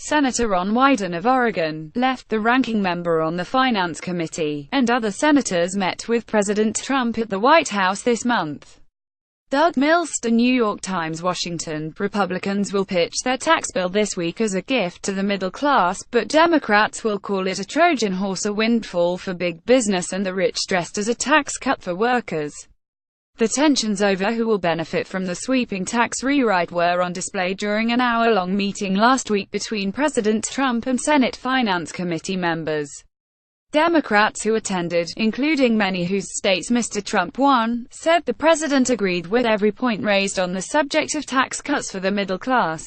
Senator Ron Wyden of Oregon, left the ranking member on the Finance Committee, and other senators met with President Trump at the White House this month. Doug MillsThe New York Times, Washington. Republicans will pitch their tax bill this week as a gift to the middle class, but Democrats will call it a Trojan horse, a windfall for big business and the rich, dressed as a tax cut for workers. The tensions over who will benefit from the sweeping tax rewrite were on display during an hour-long meeting last week between President Trump and Senate Finance Committee members. Democrats who attended, including many whose states Mr. Trump won, said the president agreed with every point raised on the subject of tax cuts for the middle class.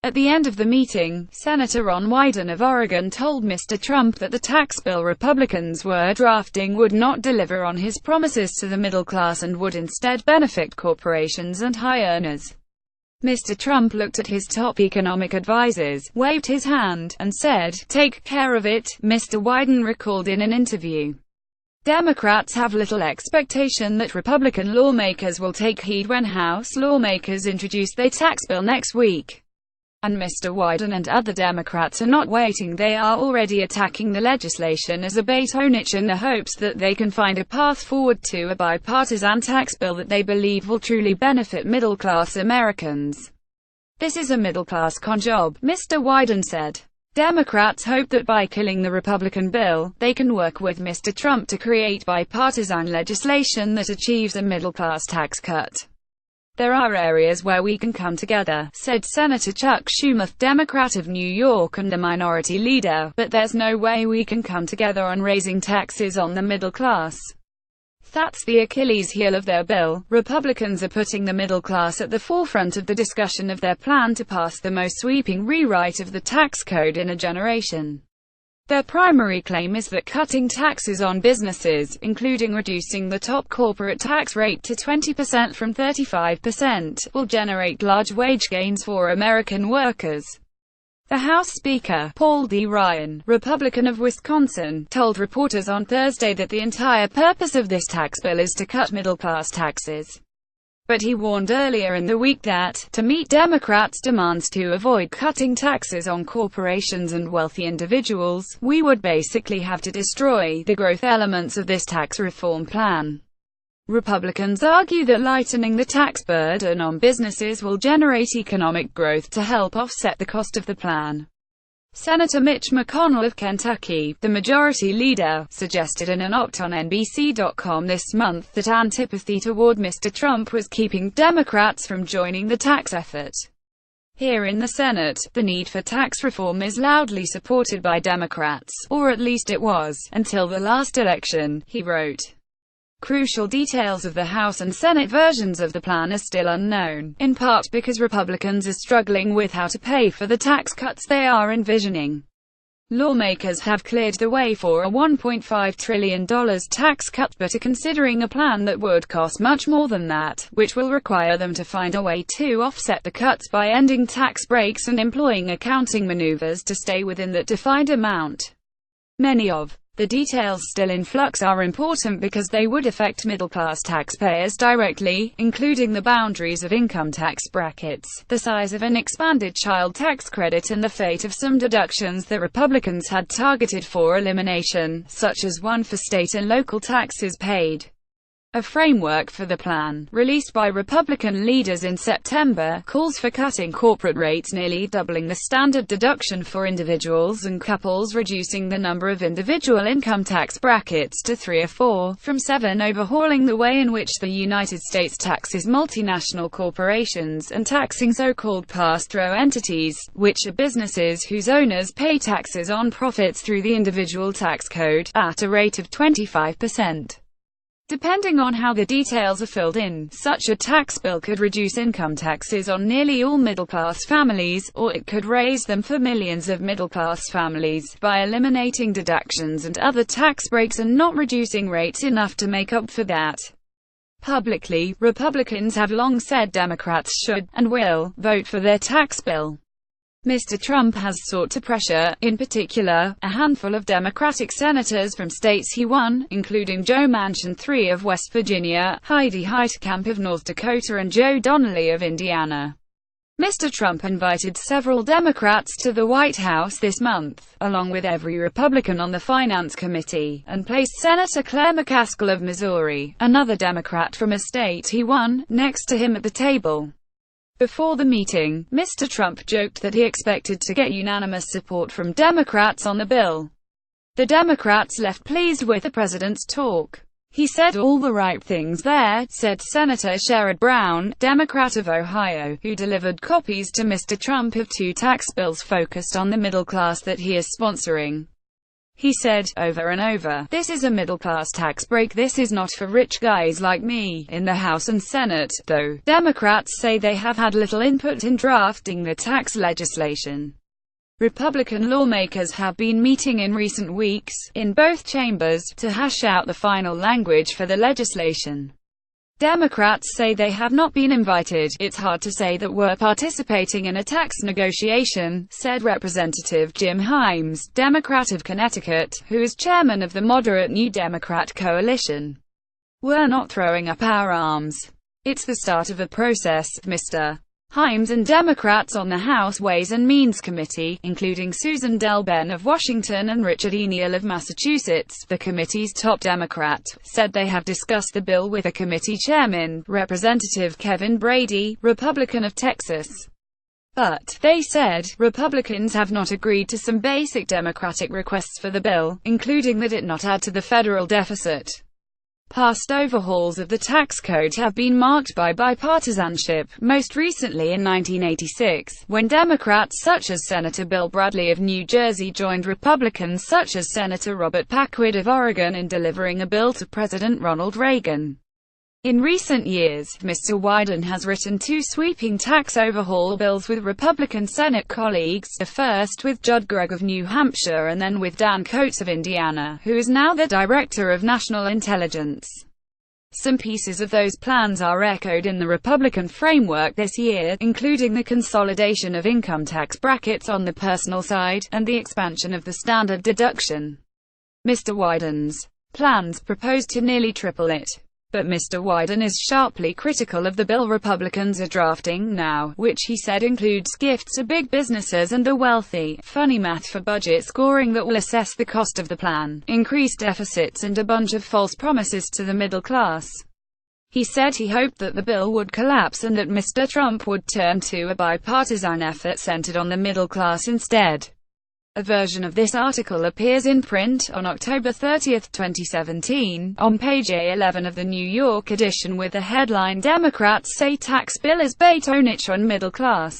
At the end of the meeting, Senator Ron Wyden of Oregon told Mr. Trump that the tax bill Republicans were drafting would not deliver on his promises to the middle class and would instead benefit corporations and high earners. Mr. Trump looked at his top economic advisors, waved his hand, and said, "Take care of it," Mr. Wyden recalled in an interview. Democrats have little expectation that Republican lawmakers will take heed when House lawmakers introduce their tax bill next week. And Mr. Wyden and other Democrats are not waiting, they are already attacking the legislation as a bait on it in the hopes that they can find a path forward to a bipartisan tax bill that they believe will truly benefit middle-class Americans. "This is a middle-class con job," Mr. Wyden said. Democrats hope that by killing the Republican bill, they can work with Mr. Trump to create bipartisan legislation that achieves a middle-class tax cut. "There are areas where we can come together," said Senator Chuck Schumer, Democrat of New York and a minority leader, "but there's no way we can come together on raising taxes on the middle class. That's the Achilles heel of their bill." Republicans are putting the middle class at the forefront of the discussion of their plan to pass the most sweeping rewrite of the tax code in a generation. Their primary claim is that cutting taxes on businesses, including reducing the top corporate tax rate to 20% from 35%, will generate large wage gains for American workers. The House Speaker, Paul D. Ryan, Republican of Wisconsin, told reporters on Thursday that the entire purpose of this tax bill is to cut middle-class taxes. But he warned earlier in the week that, to meet Democrats' demands to avoid cutting taxes on corporations and wealthy individuals, we would basically have to destroy the growth elements of this tax reform plan. Republicans argue that lightening the tax burden on businesses will generate economic growth to help offset the cost of the plan. Senator Mitch McConnell of Kentucky, the majority leader, suggested in an op-ed on NBC.com this month that antipathy toward Mr. Trump was keeping Democrats from joining the tax effort. Here in the Senate, the need for tax reform is loudly supported by Democrats, or at least it was, until the last election, he wrote. Crucial details of the House and Senate versions of the plan are still unknown, in part because Republicans are struggling with how to pay for the tax cuts they are envisioning. Lawmakers have cleared the way for a $1.5 trillion tax cut but are considering a plan that would cost much more than that, which will require them to find a way to offset the cuts by ending tax breaks and employing accounting maneuvers to stay within that defined amount. Many of the details still in flux are important because they would affect middle-class taxpayers directly, including the boundaries of income tax brackets, the size of an expanded child tax credit and the fate of some deductions that Republicans had targeted for elimination, such as one for state and local taxes paid. A framework for the plan, released by Republican leaders in September, calls for cutting corporate rates, nearly doubling the standard deduction for individuals and couples, reducing the number of individual income tax brackets to 3 or 4, from 7, overhauling the way in which the United States taxes multinational corporations, and taxing so-called pass-through entities, which are businesses whose owners pay taxes on profits through the individual tax code, at a rate of 25%. Depending on how the details are filled in, such a tax bill could reduce income taxes on nearly all middle-class families, or it could raise them for millions of middle-class families, by eliminating deductions and other tax breaks and not reducing rates enough to make up for that. Publicly, Republicans have long said Democrats should, and will, vote for their tax bill. Mr. Trump has sought to pressure, in particular, a handful of Democratic senators from states he won, including Joe Manchin III of West Virginia, Heidi Heitkamp of North Dakota and Joe Donnelly of Indiana. Mr. Trump invited several Democrats to the White House this month, along with every Republican on the Finance Committee, and placed Senator Claire McCaskill of Missouri, another Democrat from a state he won, next to him at the table. Before the meeting, Mr. Trump joked that he expected to get unanimous support from Democrats on the bill. The Democrats left pleased with the president's talk. "He said all the right things there," said Senator Sherrod Brown, Democrat of Ohio, who delivered copies to Mr. Trump of two tax bills focused on the middle class that he is sponsoring. He said, over and over, "This is a middle-class tax break, this is not for rich guys like me." In the House and Senate, though, Democrats say they have had little input in drafting the tax legislation. Republican lawmakers have been meeting in recent weeks, in both chambers, to hash out the final language for the legislation. Democrats say they have not been invited. "It's hard to say that we're participating in a tax negotiation," said Representative Jim Himes, Democrat of Connecticut, who is chairman of the moderate New Democrat coalition. "We're not throwing up our arms. It's the start of a process," Mr. Himes and Democrats on the House Ways and Means Committee, including Susan Delben of Washington and Richard E. Neal of Massachusetts, the committee's top Democrat, said they have discussed the bill with the committee chairman, Representative Kevin Brady, Republican of Texas. But, they said, Republicans have not agreed to some basic Democratic requests for the bill, including that it not add to the federal deficit. Past overhauls of the tax code have been marked by bipartisanship, most recently in 1986, when Democrats such as Senator Bill Bradley of New Jersey joined Republicans such as Senator Robert Packwood of Oregon in delivering a bill to President Ronald Reagan. In recent years, Mr. Wyden has written two sweeping tax overhaul bills with Republican Senate colleagues, first with Judd Gregg of New Hampshire and then with Dan Coats of Indiana, who is now the Director of National Intelligence. Some pieces of those plans are echoed in the Republican framework this year, including the consolidation of income tax brackets on the personal side, and the expansion of the standard deduction. Mr. Wyden's plans propose to nearly triple it. But Mr. Wyden is sharply critical of the bill Republicans are drafting now, which he said includes gifts to big businesses and the wealthy, funny math for budget scoring that will assess the cost of the plan, increased deficits and a bunch of false promises to the middle class. He said he hoped that the bill would collapse and that Mr. Trump would turn to a bipartisan effort centered on the middle class instead. A version of this article appears in print on October 30, 2017, on page A11 of the New York edition with the headline "Democrats say tax bill is bait on middle class."